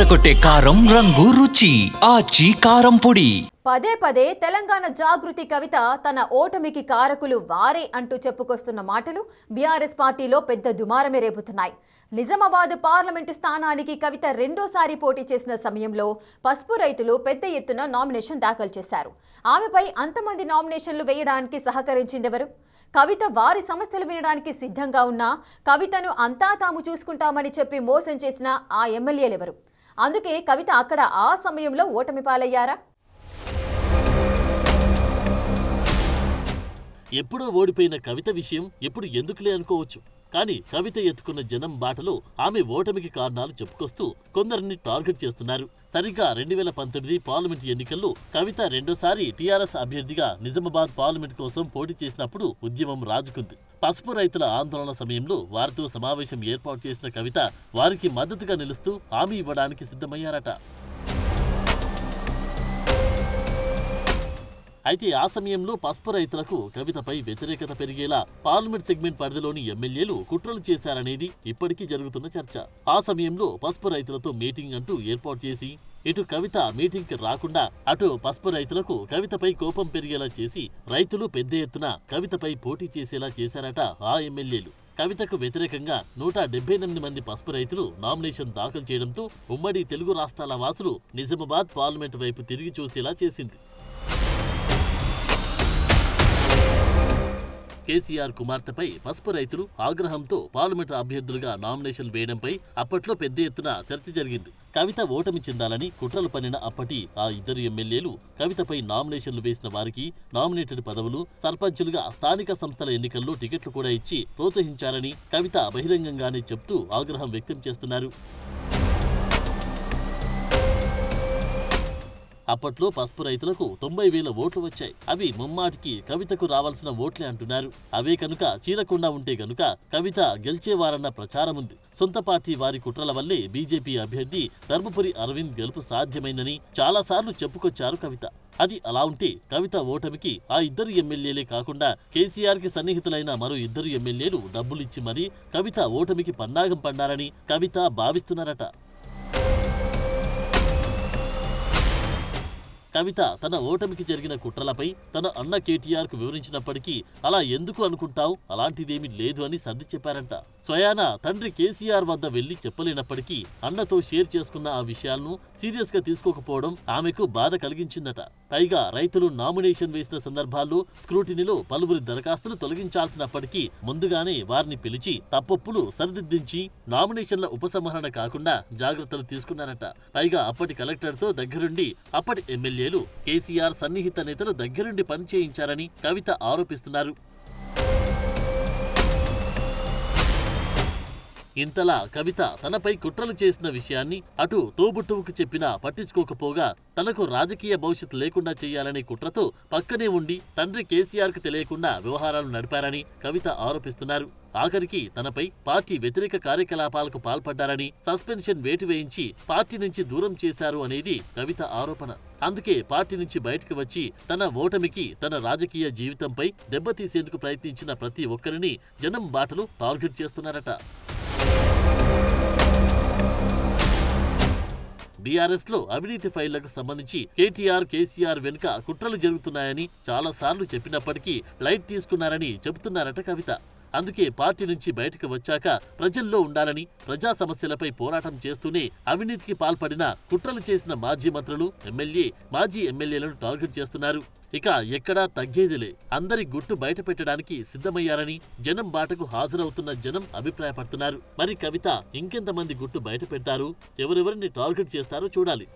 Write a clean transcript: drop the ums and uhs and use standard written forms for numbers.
అదరకొట్టే కారం రంగు రుచి ఆచి కారం పొడి. పదే పదే తెలంగాణ జాగృతి కవిత తన ఓటమికి కారకులు వారే అంటూ చెప్పుకొస్తున్న మాటలు బీఆర్ఎస్ పార్టీలో పెద్ద దుమారమే రేపుతున్నాయి. నిజామాబాద్ పార్లమెంటు స్థానానికి కవిత రెండోసారి పోటీ చేసిన సమయంలో పసుపు రైతులు పెద్ద ఎత్తున నామినేషన్ దాఖలు చేశారు. ఆమెపై అంతమంది నామినేషన్లు వేయడానికి సహకరించిందెవరు? కవిత వారి సమస్యలు వినడానికి సిద్ధంగా ఉన్నా కవితను అంతా తాము చూసుకుంటామని చెప్పి మోసం చేసిన ఆ ఎమ్మెల్యేలెవరు? అందుకే కవిత అక్కడ ఆ సమయంలో ఓటమి పాలయ్యారా? ఎప్పుడో ఓడిపోయిన కవిత విషయం ఎప్పుడు ఎందుకులే అనుకోవచ్చు. కానీ కవిత ఎత్తుకున్న జనం బాటలో ఆమె ఓటమికి కారణాలు చెప్పుకొస్తూ కొందరిని టార్గెట్ చేస్తున్నారు. సరిగ్గా 2019 పార్లమెంట్ ఎన్నికల్లో కవిత రెండోసారి టీఆర్ఎస్ అభ్యర్థిగా నిజామాబాద్ పార్లమెంట్ కోసం పోటీ చేసినప్పుడు ఉద్యమం రాజుకుంది. పసుపు రైతుల ఆందోళన సమయంలో వారితో సమావేశం ఏర్పాటు చేసిన కవిత వారికి మద్దతుగా నిలుస్తూ హామీ ఇవ్వడానికి సిద్ధమయ్యారట. అయితే ఆ సమయంలో పసుపు రైతులకు కవితపై వ్యతిరేకత పెరిగేలా పార్లమెంట్ సెగ్మెంట్ పరిధిలోని ఎమ్మెల్యేలు కుట్రలు చేశారనేది ఇప్పటికీ జరుగుతున్న చర్చ. ఆ సమయంలో పసుపు రైతులతో మీటింగ్ అంటూ ఏర్పాటు చేసి ఇటు కవిత మీటింగ్కి రాకుండా అటు పసుపు రైతులకు కవితపై కోపం పెరిగేలా చేసి రైతులు పెద్ద ఎత్తున కవితపై పోటీ చేసేలా చేశారట ఆ ఎమ్మెల్యేలు. కవితకు వ్యతిరేకంగా 178 మంది పసుపు రైతులు నామినేషన్ దాఖలు చేయడంతో ఉమ్మడి తెలుగు రాష్ట్రాల వాసులు నిజామాబాద్ పార్లమెంటు వైపు తిరిగి చూసేలా చేసింది. కేసీఆర్ కుమార్తెపై పసుపు రైతులు ఆగ్రహంతో పార్లమెంటు అభ్యర్థులుగా నామినేషన్లు వేయడంపై అప్పట్లో పెద్ద ఎత్తున చర్చ జరిగింది. కవిత ఓటమి చెందాలని కుట్రలు పన్నిన అప్పటి ఆ ఇద్దరు ఎమ్మెల్యేలు కవితపై నామినేషన్లు వేసిన వారికి నామినేటెడ్ పదవులు, సర్పంచులుగా స్థానిక సంస్థల ఎన్నికల్లో టికెట్లు కూడా ఇచ్చి ప్రోత్సహించారని కవిత బహిరంగంగానే చెప్తూ ఆగ్రహం వ్యక్తం చేస్తున్నారు. అప్పట్లో పసుపు రైతులకు 90,000 ఓట్లు వచ్చాయి. అవి ముమ్మాటికి కవితకు రావాల్సిన ఓట్లే అంటున్నారు. అవే కనుక చీలకుండా ఉంటే గనుక కవిత గెలిచేవారన్న ప్రచారం ఉంది. సొంత పార్టీ వారి కుట్రల వల్లే బీజేపీ అభ్యర్థి ధర్మపురి అరవింద్ గెలుపు సాధ్యమైందని చాలాసార్లు చెప్పుకొచ్చారు కవిత. అది అలా ఉంటే కవిత ఓటమికి ఆ ఇద్దరు ఎమ్మెల్యేలే కాకుండా కేసీఆర్ కి సన్నిహితులైన మరో ఇద్దరు ఎమ్మెల్యేలు డబ్బులిచ్చి మరీ కవిత ఓటమికి పన్నాగం పడ్డారని కవిత భావిస్తున్నారట. కవిత తన ఓటమికి జరిగిన కుట్రలపై తన అన్న కేటీఆర్ కు వివరించినప్పటికీ అలా ఎందుకు అనుకుంటావు, అలాంటిదేమీ లేదు అని సర్ది చెప్పారంట. స్వయాన తండ్రి కేసీఆర్ వద్ద వెళ్లి చెప్పలేనప్పటికీ అన్నతో షేర్ చేసుకున్న ఆ విషయాలను సీరియస్ గా తీసుకోకపోవడం ఆమెకు బాధ కలిగించిందట. పైగా రైతులు నామినేషన్ వేసిన సందర్భాల్లో స్క్రూటినీలో పలువురి దరఖాస్తులు తొలగించాల్సినప్పటికీ ముందుగానే వారిని పిలిచి తప్పొప్పులు సరిదిద్దించి నామినేషన్ల ఉపసంహరణ కాకుండా జాగ్రత్తలు తీసుకున్నారట. పైగా అప్పటి కలెక్టర్తో దగ్గరుండి అప్పటి ఎమ్మెల్యేలు కేసీఆర్ సన్నిహిత నేతలు దగ్గరుండి పనిచేయించారని కవిత ఆరోపిస్తున్నారు. ఇంతలా కవిత తనపై కుట్రలు చేసిన విషయాన్ని అటు తోబుట్టువుకు చెప్పినా పట్టించుకోకపోగా తనకు రాజకీయ భవిష్యత్తు లేకుండా చేయాలనే కుట్రతో పక్కనే ఉండి తండ్రి కేసీఆర్ కు తెలియకుండా వ్యవహారాలు నడిపారని కవిత ఆరోపిస్తున్నారు. ఆఖరికి తనపై పార్టీ వ్యతిరేక కార్యకలాపాలకు పాల్పడ్డారని, సస్పెన్షన్ వేటు వేయించి పార్టీ నుంచి దూరం చేశారు అనేది కవిత ఆరోపణ. అందుకే పార్టీ నుంచి బయటకు వచ్చి తన ఓటమికి తన రాజకీయ జీవితంపై దెబ్బతీసేందుకు ప్రయత్నించిన ప్రతి ఒక్కరిని జనం బాటలు టార్గెట్ చేస్తున్నారట. బీఆర్ఎస్ లో అవినీతి ఫైళ్లకు సంబంధించి కేటీఆర్, కేసీఆర్ వెనుక కుట్రలు జరుగుతున్నాయని చాలాసార్లు చెప్పినప్పటికీ లైట్ తీసుకున్నారని చెబుతున్నారట కవిత. అందుకే పార్టీ నుంచి బయటకు వచ్చాక ప్రజల్లో ఉండాలని, ప్రజా సమస్యలపై పోరాటం చేస్తూనే అవినీతికి పాల్పడిన కుట్రలు చేసిన మాజీ మంత్రులు, మాజీ ఎమ్మెల్యేలను టార్గెట్ చేస్తున్నారు. ఇక ఎక్కడా తగ్గేదిలే, అందరి గుట్టు బయట పెట్టడానికి సిద్ధమయ్యారని జనం బాటకు హాజరవుతున్న జనం అభిప్రాయపడుతున్నారు. మరి కవిత ఇంకెంతమంది గుట్టు బయట పెడతారు, ఎవరెవరిని టార్గెట్ చేస్తారో చూడాలి.